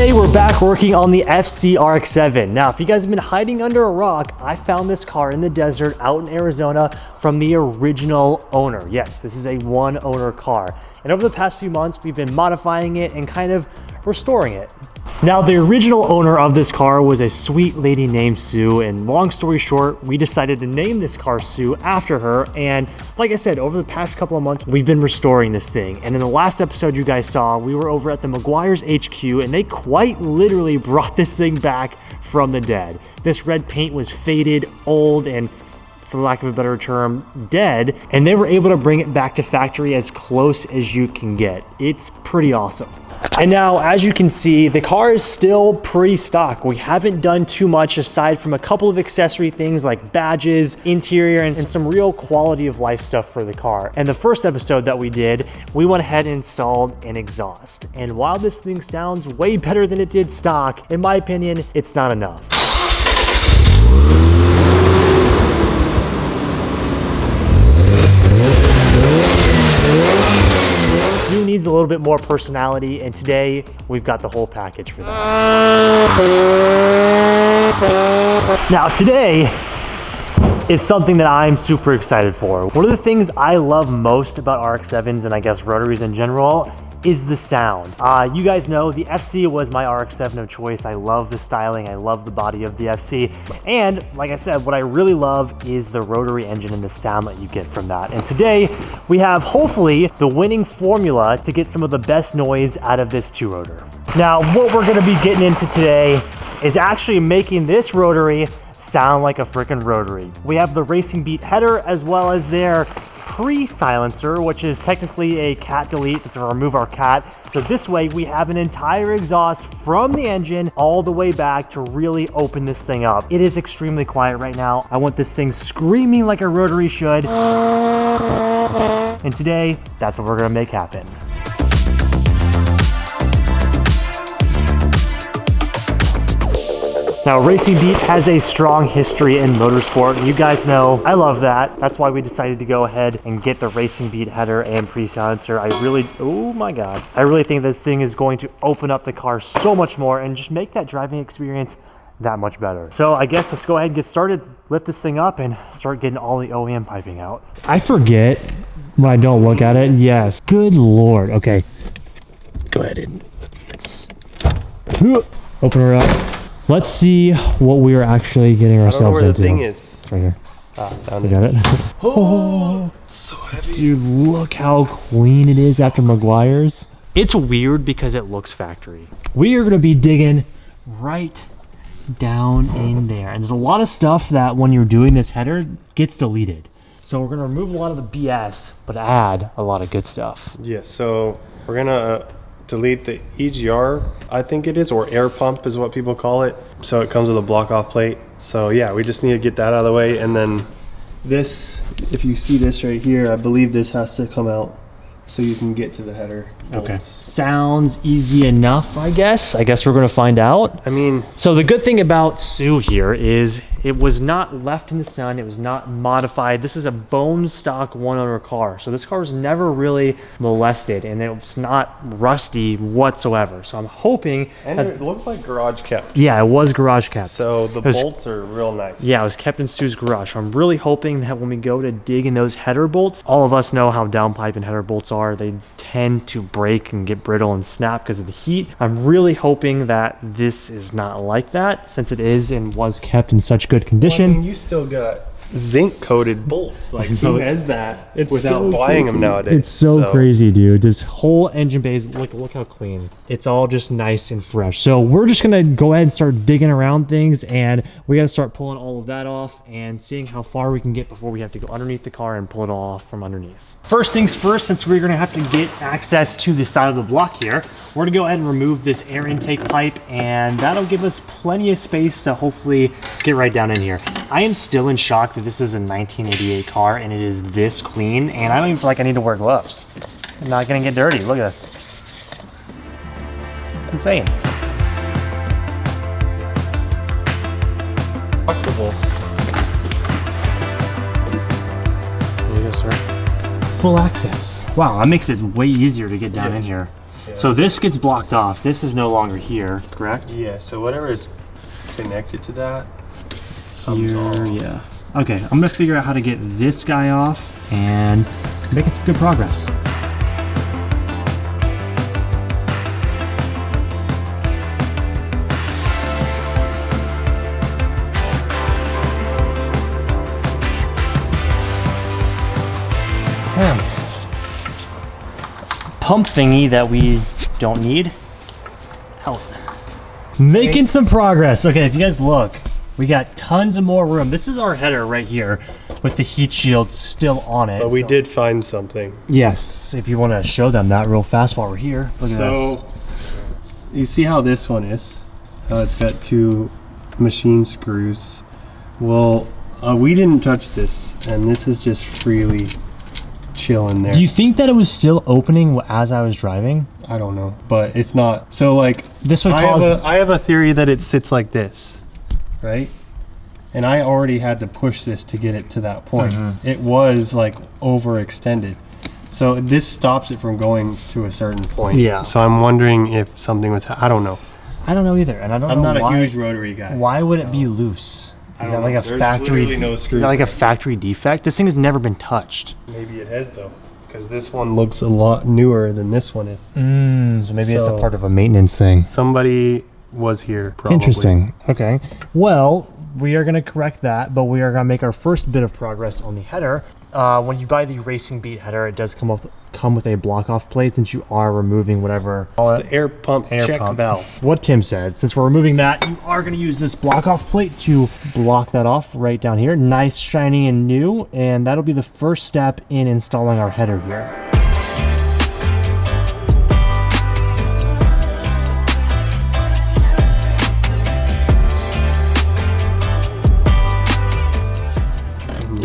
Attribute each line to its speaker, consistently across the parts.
Speaker 1: Today we're back working on the FC Rx7. Now, if you guys have been hiding under a rock, I found this car in the desert out in Arizona from the original owner. Yes, this is a one owner car. And over the past few months, we've been modifying it and kind of restoring it. Now, the original owner of this car was a sweet lady named Sue, and long story short, we decided to name this car Sue after her. And like I said, over the past couple of months, we've been restoring this thing. And in the last episode you guys saw, we were over at the Meguiar's HQ, and they quite literally brought this thing back from the dead. This red paint was faded, old, and for lack of a better term, dead, and they were able to bring it back to factory as close as you can get. It's pretty awesome. And now, as you can see, the car is still pretty stock. We haven't done too much aside from a couple of accessory things like badges, interior, and some real quality of life stuff for the car. And the first episode that we did, we went ahead and installed an exhaust. And while this thing sounds way better than it did stock, in my opinion, it's not enough. Sue needs a little bit more personality, and today we've got the whole package for that. Now, today is something that I'm super excited for. One of the things I love most about RX-7s, and I guess rotaries in general, is the sound. You guys know the FC was my RX-7 of choice. I love the styling, I love the body of the FC. And like I said, what I really love is the rotary engine and the sound that you get from that. And today we have hopefully the winning formula to get some of the best noise out of this two rotor. Now, what we're gonna be getting into today is actually making this rotary sound like a freaking rotary. We have the Racing Beat header as well as their pre-silencer, which is technically a cat delete. That's to remove our cat. So this way we have an entire exhaust from the engine all the way back to really open this thing up. It is extremely quiet right now. I want this thing screaming like a rotary should. And today, that's what we're gonna make happen. Now, Racing Beat has a strong history in motorsport. You guys know I love that. That's why we decided to go ahead and get the Racing Beat header and pre-silencer. Oh my God. I really think this thing is going to open up the car so much more and just make that driving experience that much better. So I guess let's go ahead and get started, lift this thing up and start getting all the OEM piping out. I forget when I don't look at it. Yes. Good Lord. Okay. Go ahead and open her up. Let's see what we are actually getting ourselves into. I don't know where the thing is. It's right here. Found it. Got it? Oh, so heavy. Dude, look how clean it is after Meguiar's. It's weird because it looks factory. We are going to be digging right down in there. And there's a lot of stuff that when you're doing this header gets deleted. So we're going to remove a lot of the BS, but add a lot of good stuff.
Speaker 2: Yeah, so we're going to delete the EGR, I think it is, or air pump is what people call it. So it comes with a block off plate. So yeah, we just need to get that out of the way. And then this, if you see this right here, I believe this has to come out so you can get to the header.
Speaker 1: Okay. Sounds easy enough, I guess. I guess we're going to find out.
Speaker 2: I mean,
Speaker 1: so the good thing about Sue here is it was not left in the sun. It was not modified. This is a bone stock one owner car. So this car was never really molested and it was not rusty whatsoever. So I'm hoping.
Speaker 2: And it looks like garage kept.
Speaker 1: Yeah, it was garage kept.
Speaker 2: So the bolts are real nice.
Speaker 1: Yeah, it was kept in Sue's garage. So I'm really hoping that when we go to dig in those header bolts, all of us know how downpipe and header bolts are. They tend to break and get brittle and snap because of the heat. I'm really hoping that this is not like that since it is and was kept in such good condition.
Speaker 2: Well, I mean, you still got zinc coated bolts. Like, who has that without buying them nowadays?
Speaker 1: It's so crazy, dude. This whole engine bay is look how clean. It's all just nice and fresh. So we're just gonna go ahead and start digging around things, and we gotta start pulling all of that off and seeing how far we can get before we have to go underneath the car and pull it all off from underneath. First things first, since we're gonna have to get access to the side of the block here, we're gonna go ahead and remove this air intake pipe, and that'll give us plenty of space to hopefully get right down in here. I am still in shock that this is a 1988 car and it is this clean, and I don't even feel like I need to wear gloves. I'm not gonna get dirty. Look at this. It's insane. Comfortable. There you go, sir. Full access. Wow, that makes it way easier to get down in here. So this gets blocked off. This is no longer here, correct?
Speaker 2: Yeah, so whatever is connected to that.
Speaker 1: Here, yeah. Okay, I'm gonna figure out how to get this guy off and making some good progress. Pump thingy that we don't need. Out. Making some progress. Okay, if you guys look, we got tons of more room. This is our header right here with the heat shield still on it.
Speaker 2: But we did find something.
Speaker 1: Yes, if you want to show them that real fast while we're here. Look at this.
Speaker 2: You see how this one is? How it's got 2 machine screws. Well, we didn't touch this, and this is just freely chilling there.
Speaker 1: Do you think that it was still opening as I was driving?
Speaker 2: I don't know, but it's not. So like
Speaker 1: this would cause...
Speaker 2: I have a theory that it sits like this, right? And I already had to push this to get it to that point. It was like overextended. So this stops it from going to a certain point.
Speaker 1: Yeah.
Speaker 2: So I'm wondering if something was, I don't know.
Speaker 1: I don't know either, and I'm
Speaker 2: not a huge rotary guy.
Speaker 1: Why would it be loose? Is that like a factory?
Speaker 2: No
Speaker 1: is that like a factory defect? This thing has never been touched.
Speaker 2: Maybe it has though, because this one looks a lot newer than this one is.
Speaker 1: So maybe it's a part of a maintenance thing.
Speaker 2: Somebody was here probably.
Speaker 1: Interesting. Okay. Well, we are going to correct that, but we are going to make our first bit of progress on the header. When you buy the Racing Beat header, it does come with a block-off plate since you are removing whatever.
Speaker 2: It's the air pump check valve.
Speaker 1: What Tim said. Since we're removing that, you are going to use this block-off plate to block that off right down here. Nice, shiny, and new, and that'll be the first step in installing our header here.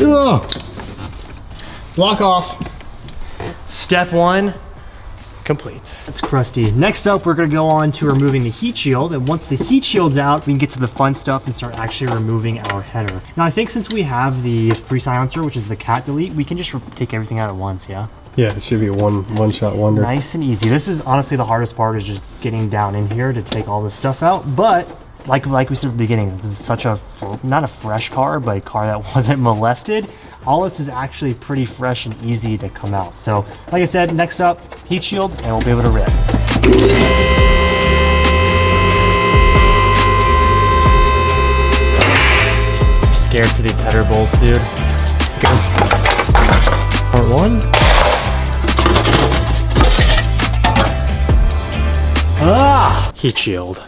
Speaker 1: Ugh. Block off. Step 1 complete. That's crusty. Next up, we're going to go on to removing the heat shield, and once the heat shield's out, we can get to the fun stuff and start actually removing our header. Now, I think since we have the presilencer, which is the cat delete, we can just take everything out at once, yeah?
Speaker 2: Yeah, it should be a one-shot wonder.
Speaker 1: Nice and easy. This is honestly the hardest part, is just getting down in here to take all this stuff out, but like we said at the beginning, this is such a, not a fresh car, but a car that wasn't molested. All this is actually pretty fresh and easy to come out. So, like I said, next up, heat shield, and we'll be able to rip. I'm scared for these header bolts, dude. Part 1. Ah! Heat shield.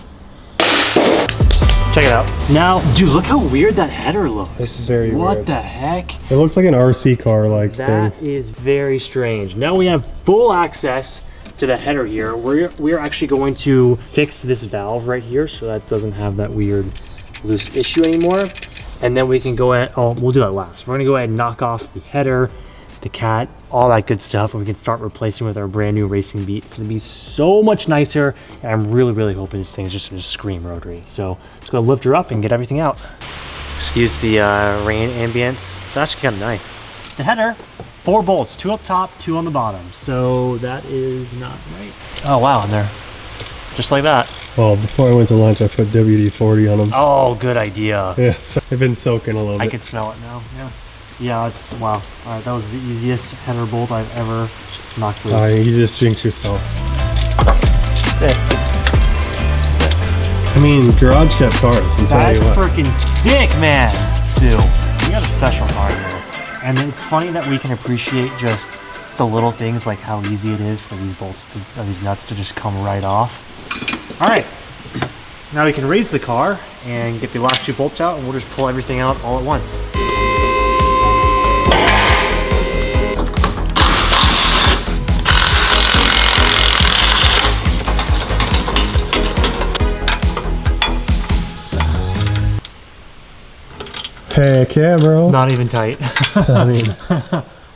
Speaker 1: Check it out. Now, dude, look how weird that header looks.
Speaker 2: It's very weird.
Speaker 1: What the heck?
Speaker 2: It looks like an RC car like thing.
Speaker 1: That is very strange. Now we have full access to the header here. We're actually going to fix this valve right here so that doesn't have that weird loose issue anymore. And then we can go ahead, we'll do that last. We're gonna go ahead and knock off the header, the cat, all that good stuff, and we can start replacing with our brand new Racing Beat. It's gonna be so much nicer, and I'm really hoping this thing is just gonna scream rotary. So just gonna lift her up and get everything out. Excuse the rain ambience. It's actually kind of nice. The header, 4 bolts, 2 up top, 2 on the bottom. So that is not right. Oh wow, and they're just like that.
Speaker 2: Well, before I went to lunch, I put WD-40 on them.
Speaker 1: Oh, good idea.
Speaker 2: Yeah, so they've been soaking a little bit.
Speaker 1: I can smell it now, yeah. Yeah, it's, wow. All right, that was the easiest header bolt I've ever knocked loose.
Speaker 2: You just jinxed yourself.
Speaker 1: That's it.
Speaker 2: I mean, garage kept cars.
Speaker 1: That's freaking sick, man. Sue, you got a special car here. And it's funny that we can appreciate just the little things, like how easy it is for these bolts to, these nuts to just come right off. All right, now we can raise the car and get the last 2 bolts out, and we'll just pull everything out all at once.
Speaker 2: Heck yeah, bro.
Speaker 1: Not even tight.
Speaker 2: I mean,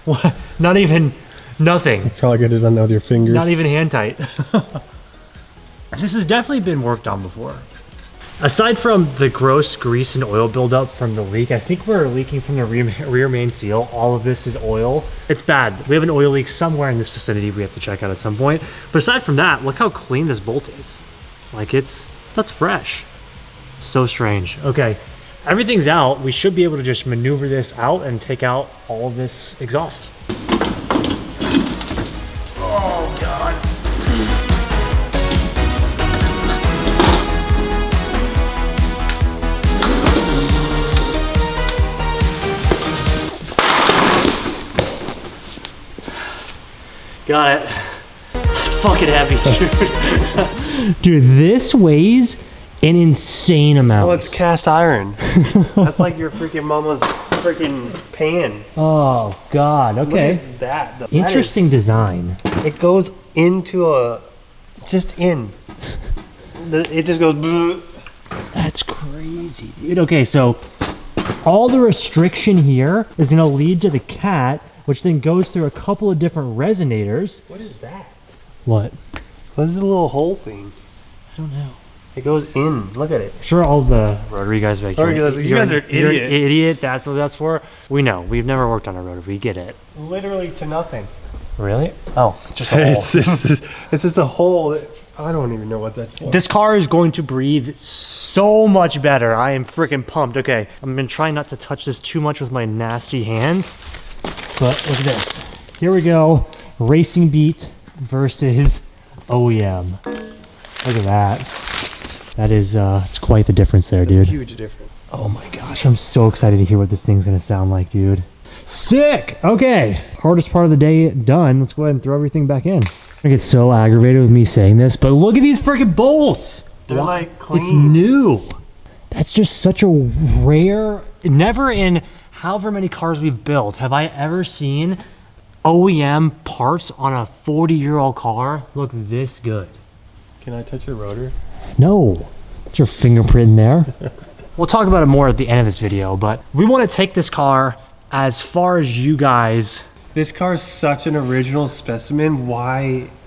Speaker 1: what? Not even, nothing.
Speaker 2: You probably get it done with your fingers.
Speaker 1: Not even hand tight. This has definitely been worked on before. Aside from the gross grease and oil buildup from the leak, I think we're leaking from the rear main seal. All of this is oil. It's bad. We have an oil leak somewhere in this vicinity we have to check out at some point. But aside from that, look how clean this bolt is. Like that's fresh. It's so strange. Okay, everything's out. We should be able to just maneuver this out and take out all of this exhaust. Oh God. Got it. That's fucking heavy, dude. Dude, this weighs an insane amount.
Speaker 2: Well, it's cast iron. That's like your freaking mama's freaking pan.
Speaker 1: Oh God. Okay.
Speaker 2: Look at that. Though.
Speaker 1: Interesting design.
Speaker 2: It goes into it just goes. Bleh.
Speaker 1: That's crazy, dude. Okay, so all the restriction here is gonna lead to the cat, which then goes through a couple of different resonators.
Speaker 2: What is that?
Speaker 1: What?
Speaker 2: What is the little hole thing?
Speaker 1: I don't know.
Speaker 2: It goes in. Look at it.
Speaker 1: Sure, all the rotary guys back here.
Speaker 2: You guys are idiots.
Speaker 1: You're an idiot. That's what that's for. We know. We've never worked on a rotary. We get it.
Speaker 2: Literally to nothing.
Speaker 1: Really? Oh, just a hole.
Speaker 2: It's just a hole. I don't even know what that's for.
Speaker 1: This car is going to breathe so much better. I am freaking pumped. Okay, I'm gonna try not to touch this too much with my nasty hands. But look at this. Here we go. Racing beat versus OEM. Look at that. That is, it's quite the difference there, dude.
Speaker 2: Huge difference.
Speaker 1: Oh my gosh, I'm so excited to hear what this thing's gonna sound like, dude. Sick! Okay, hardest part of the day done. Let's go ahead and throw everything back in. I get so aggravated with me saying this, but look at these freaking bolts!
Speaker 2: They're like clean.
Speaker 1: It's new. That's just such a rare, never in however many cars we've built have I ever seen OEM parts on a 40-year-old car look this good.
Speaker 2: Can I touch your rotor?
Speaker 1: No. Put your fingerprint in there. We'll talk about it more at the end of this video, but we want to take this car as far as you guys.
Speaker 2: This car is such an original specimen.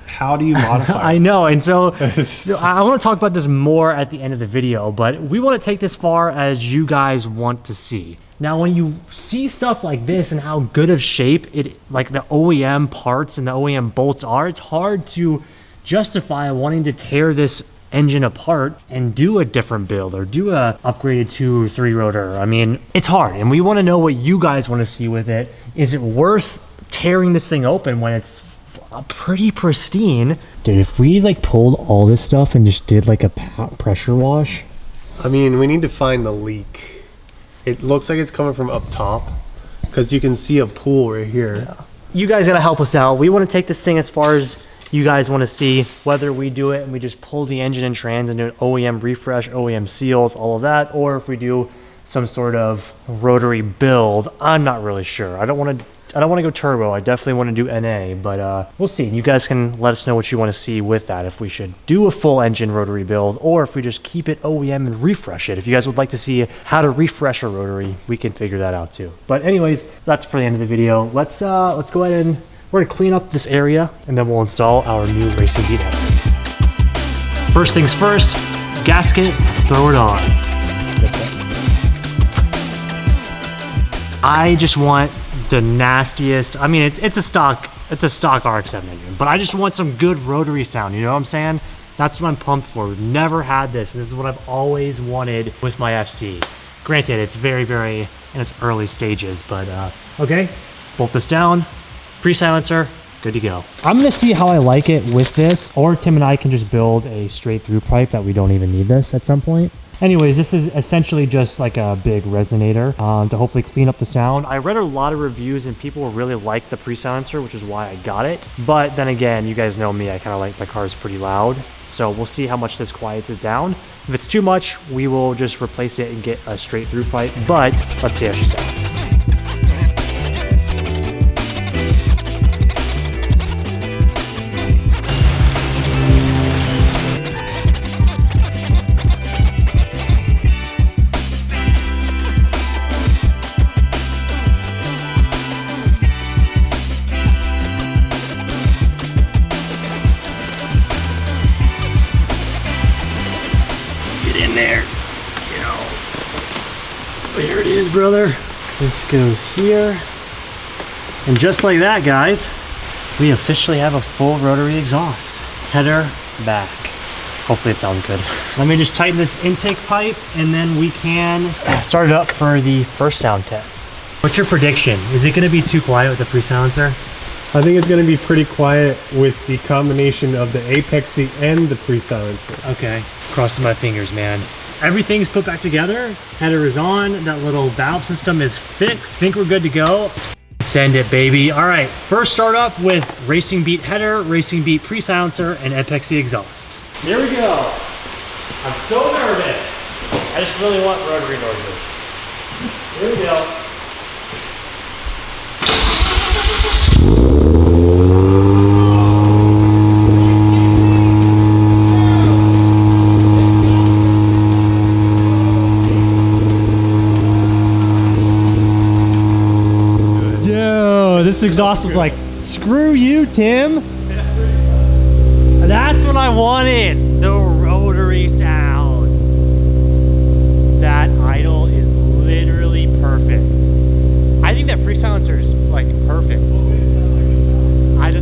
Speaker 2: How do you modify it?
Speaker 1: I know, and so I want to talk about this more at the end of the video, but we want to take this far as you guys want to see. Now, when you see stuff like this and how good of shape like the OEM parts and the OEM bolts are, it's hard to justify wanting to tear this engine apart and do a different build or do a upgraded 2 or 3 rotor. I mean, it's hard, and we want to know what you guys want to see with it. Is it worth tearing this thing open when it's pretty pristine? Dude, if we like pulled all this stuff and just did like a pressure wash.
Speaker 2: I mean, we need to find the leak. It looks like it's coming from up top because you can see a pool right here.
Speaker 1: Yeah. You guys gotta help us out. We want to take this thing as far as you guys want to see, whether we do it and we just pull the engine and trans and do an OEM refresh, OEM seals, all of that, or if we do some sort of rotary build. I'm not really sure. I don't want to go turbo. I definitely want to do NA, but we'll see. You guys can let us know what you want to see with that, if we should do a full engine rotary build or if we just keep it OEM and refresh it. If you guys would like to see how to refresh a rotary, we can figure that out too. But anyways, that's for the end of the video. Let's go ahead and we're gonna clean up this area and then we'll install our new racing beat header. First things first, gasket, let's throw it on. I just want the nastiest. I mean, it's a stock RX7 engine, but I just want some good rotary sound. You know what I'm saying? That's what I'm pumped for. We've never had this, and this is what I've always wanted with my FC. Granted, it's very in its early stages, but okay. Bolt this down. Pre-silencer, good to go. I'm gonna see how I like it with this, or Tim and I can just build a straight through pipe that we don't even need this at some point. Anyways, this is essentially just like a big resonator to hopefully clean up the sound. I read a lot of reviews and people really like the pre-silencer, which is why I got it. But then again, you guys know me, I kind of like my cars pretty loud. So we'll see how much this quiets it down. If it's too much, we will just replace it and get a straight through pipe. But let's see how she sounds. Here it is, brother. This goes here. And just like that, guys, we officially have a full rotary exhaust. Header back. Hopefully it sounds good. Let me just tighten this intake pipe and then we can start it up for the first sound test. What's your prediction? Is it gonna be too quiet with the presilencer?
Speaker 2: I think it's going to be pretty quiet with the combination of the apexy and the presilencer.
Speaker 1: Okay, crossing my fingers, man. Everything's put back together. Header is on. That little valve system is fixed. Think we're good to go. Let's send it, baby. All right, first start up with Racing Beat header, Racing Beat presilencer, and apexy exhaust. Here we go. I'm so nervous. I just really want rotary noises. Here we go. This exhaust is like, screw you, Tim. That's what I wanted. The rotary sound. That idle is literally perfect. I think that presilencer is like perfect.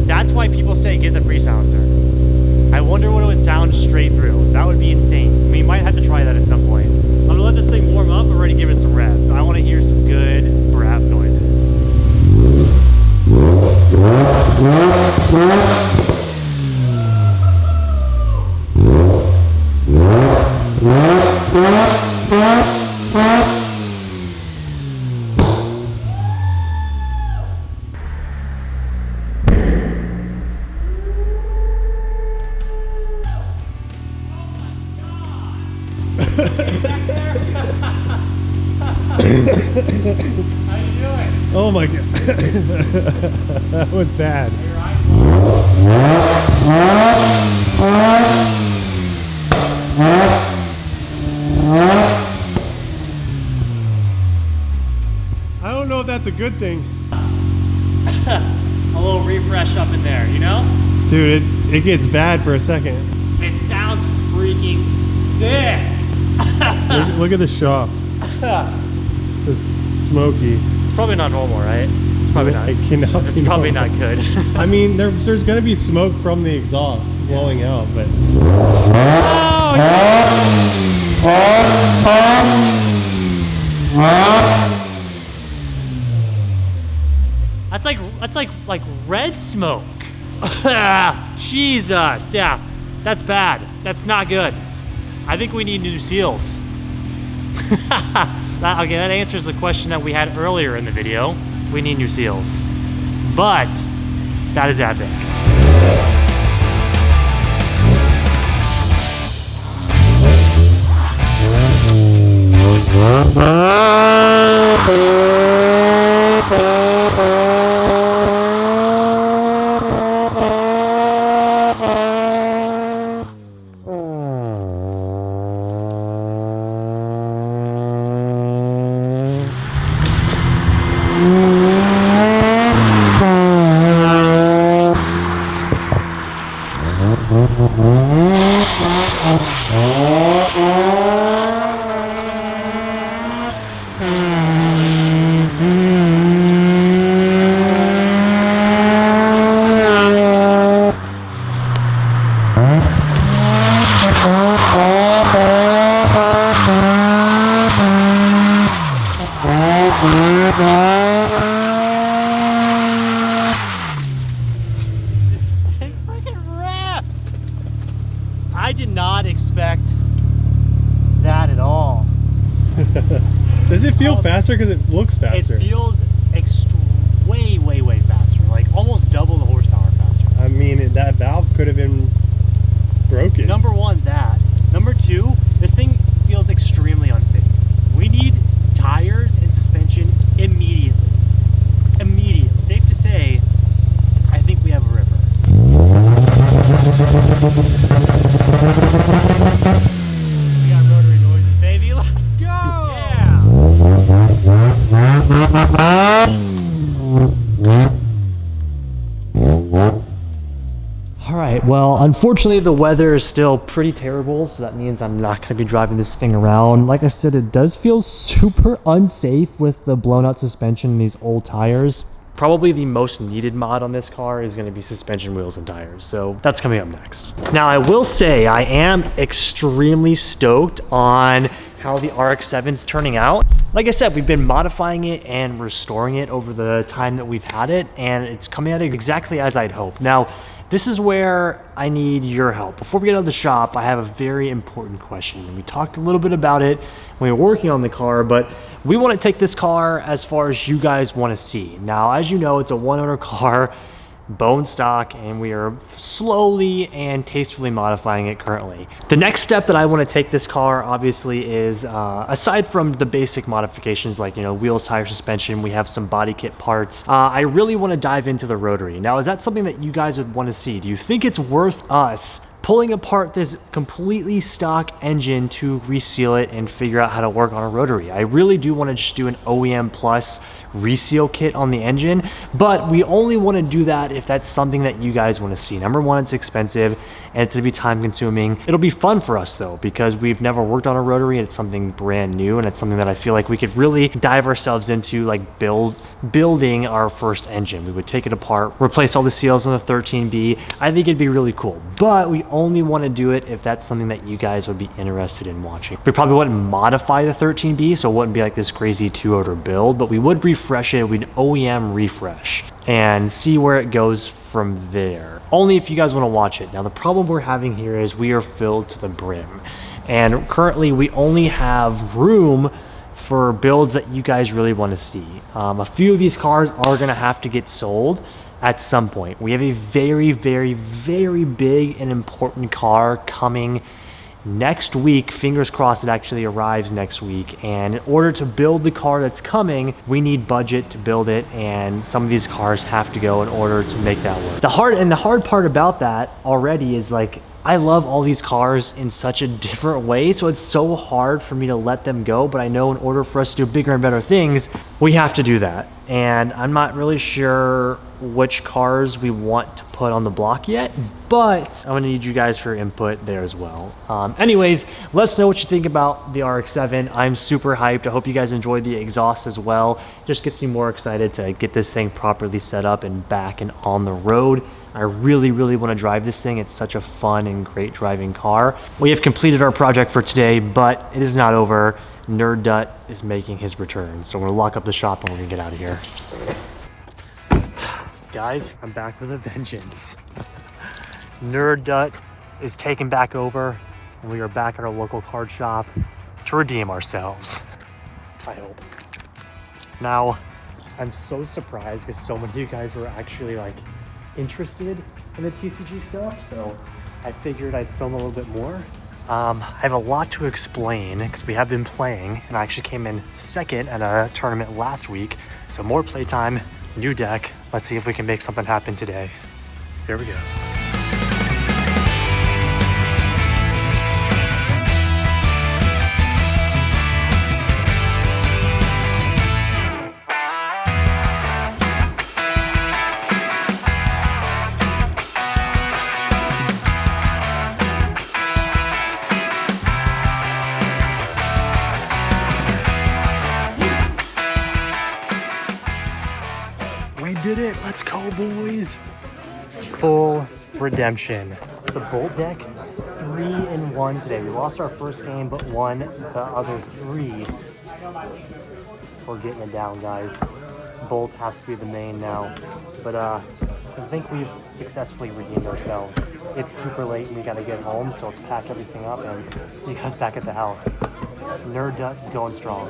Speaker 1: That's why people say get the presilencer. I wonder what it would sound straight through. That would be insane. We might have to try that at some point. I'm gonna let this thing warm up. We're ready to give it some revs. I want to hear some good brap noises. How you doing?
Speaker 2: Oh my god. That was bad.
Speaker 1: Are you right?
Speaker 2: I don't know if that's a good thing.
Speaker 1: A little refresh up in there, you know?
Speaker 2: Dude, it gets bad for a second.
Speaker 1: It sounds freaking sick.
Speaker 2: Look at the shop. It's smoky.
Speaker 1: It's probably not normal, right? It's probably not.
Speaker 2: It cannot
Speaker 1: It's
Speaker 2: be
Speaker 1: probably
Speaker 2: normal.
Speaker 1: not good.
Speaker 2: I mean, there's going to be smoke from the exhaust blowing out, but...
Speaker 1: Oh, That's like red smoke. Jesus, yeah, that's bad. That's not good. I think we need new seals. Okay, that answers the question that we had earlier in the video. We need new seals. But that is epic. I did not expect that at all.
Speaker 2: Does it feel faster? Because it looks faster.
Speaker 1: It feels way faster, like almost double the horsepower faster.
Speaker 2: I mean, that valve could have been broken.
Speaker 1: Number one, that. Number two, this thing feels extremely unsafe. We need tires and suspension immediately. Immediately. Safe to say, I think we have a ripper. We got rotary noises, baby. Let's go! Yeah! All right, well, Unfortunately, the weather is still pretty terrible, so that means I'm not going to be driving this thing around. Like I said, it does feel super unsafe with the blown out suspension and these old tires. Probably the most needed mod on this car is going to be suspension, wheels, and tires. So that's coming up next. Now, I will say I am extremely stoked on how the RX-7 is turning out. Like I said, we've been modifying it and restoring it over the time that we've had it, and it's coming out exactly as I'd hoped. Now, this is where I need your help. Before we get out of the shop, I have a very important question. And we talked a little bit about it when we were working on the car, but we want to take this car as far as you guys want to see. Now, as you know, it's a one-owner car, bone stock, and we are slowly and tastefully modifying it currently. The next step that I want to take this car obviously is, aside from the basic modifications like, you know, wheels, tire, suspension, we have some body kit parts. I really want to dive into the rotary. Now, is that something that you guys would want to see? Do you think it's worth us pulling apart this completely stock engine to reseal it and figure out how to work on a rotary? I really do want to just do an OEM plus reseal kit on the engine, but we only want to do that if that's something that you guys want to see. Number one, it's expensive and it's going to be time consuming. It'll be fun for us though, because we've never worked on a rotary and it's something brand new, and it's something that I feel like we could really dive ourselves into, like building our first engine. We would take it apart, replace all the seals on the 13B. I think it'd be really cool, but we only want to do it if that's something that you guys would be interested in watching. We probably wouldn't modify the 13B, so it wouldn't be like this crazy two-rotor build, but we would refresh it. We'd OEM refresh and see where it goes from there. Only if you guys want to watch it. Now, the problem we're having here is we are filled to the brim, and currently we only have room for builds that you guys really want to see. A few of these cars are going to have to get sold at some point. We have a very, very, very big and important car coming next week. Fingers crossed it actually arrives next week. And in order to build the car that's coming, we need budget to build it, and some of these cars have to go in order to make that work. The hard part about that already is, like, I love all these cars in such a different way, so it's so hard for me to let them go, but I know in order for us to do bigger and better things, we have to do that. And I'm not really sure which cars we want to put on the block yet, but I'm gonna need you guys for input there as well. Anyways, let us know what you think about the RX-7. I'm super hyped. I hope you guys enjoyed the exhaust as well. It just gets me more excited to get this thing properly set up and back and on the road. I really, really want to drive this thing. It's such a fun and great driving car. We have completed our project for today, but it is not over. Nerd Dut is making his return, so we're gonna lock up the shop and we're gonna get out of here. Guys, I'm back with a vengeance. Nerd Dut is taking back over, and we are back at our local card shop to redeem ourselves, I hope. Now, I'm so surprised because so many of you guys were actually like interested in the TCG stuff, so I figured I'd film a little bit more. I have a lot to explain because we have been playing, and I actually came in second at a tournament last week, so more playtime, new deck. Let's see if we can make something happen today. Here we go. Did it. Let's go, boys. Full redemption. The Bolt deck, 3-1 today. We lost our first game, but won the other 3. We're getting it down, guys. Bolt has to be the main now. But I think we've successfully redeemed ourselves. It's super late and we gotta get home, so let's pack everything up and see you guys back at the house. Nerd Dut is going strong.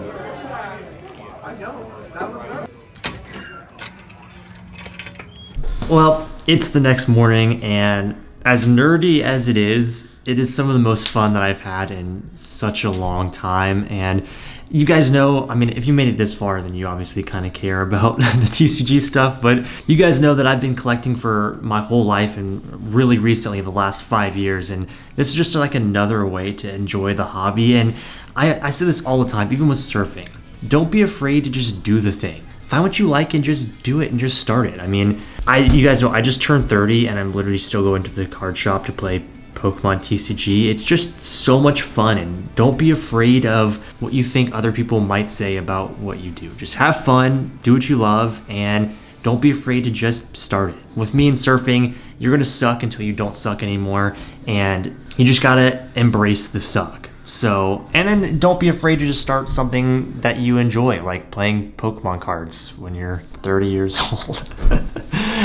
Speaker 1: Well, it's the next morning, and as nerdy as it is some of the most fun that I've had in such a long time. And you guys know, I mean, if you made it this far, then you obviously kind of care about the TCG stuff, but you guys know that I've been collecting for my whole life, and really recently the last 5 years, and this is just like another way to enjoy the hobby. And I say this all the time, even with surfing. Don't be afraid to just do the thing. find what you like and just do it and just start it. I mean, you guys know I just turned 30 and I'm literally still going to the card shop to play Pokemon TCG. It's just so much fun, and don't be afraid of what you think other people might say about what you do. Just have fun, do what you love, and don't be afraid to just start it. With me in surfing, you're gonna suck until you don't suck anymore, and you just gotta embrace the suck. So, and then don't be afraid to just start something that you enjoy, like playing Pokemon cards when you're 30 years old.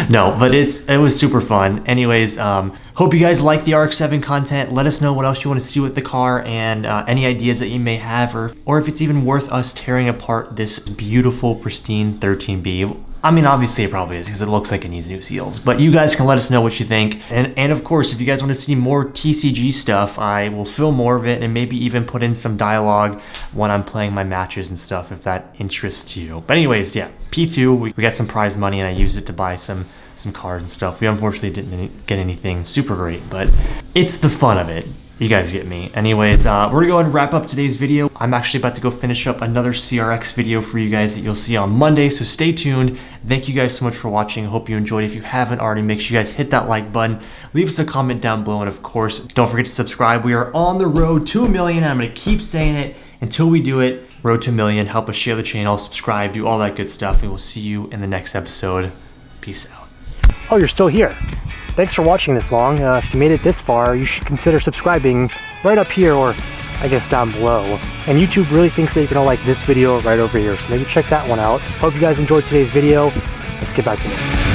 Speaker 1: No, but it was super fun. Anyways, hope you guys like the RX-7 content. Let us know what else you want to see with the car, and any ideas that you may have, or if it's even worth us tearing apart this beautiful, pristine 13B. I mean, obviously it probably is because it looks like it needs new seals, but you guys can let us know what you think. And of course, if you guys want to see more TCG stuff, I will film more of it and maybe even put in some dialogue when I'm playing my matches and stuff, if that interests you. But anyways, yeah, P2, we got some prize money and I used it to buy some cards and stuff. We unfortunately didn't get anything super great, but it's the fun of it. You guys get me. Anyways, we're gonna go ahead and wrap up today's video. I'm actually about to go finish up another CRX video for you guys that you'll see on Monday, so stay tuned. Thank you guys so much for watching. Hope you enjoyed. If you haven't already, make sure you guys hit that like button, leave us a comment down below, and of course, don't forget to subscribe. We are on the road to 1 million, and I'm gonna keep saying it until we do it. Road to 1 million, help us share the channel, subscribe, do all that good stuff, and we'll see you in the next episode. Peace out.
Speaker 3: Oh, you're still here. Thanks for watching this long. If you made it this far, you should consider subscribing right up here, or I guess down below. And YouTube really thinks that you're gonna like this video right over here, so maybe check that one out. Hope you guys enjoyed today's video. Let's get back to it.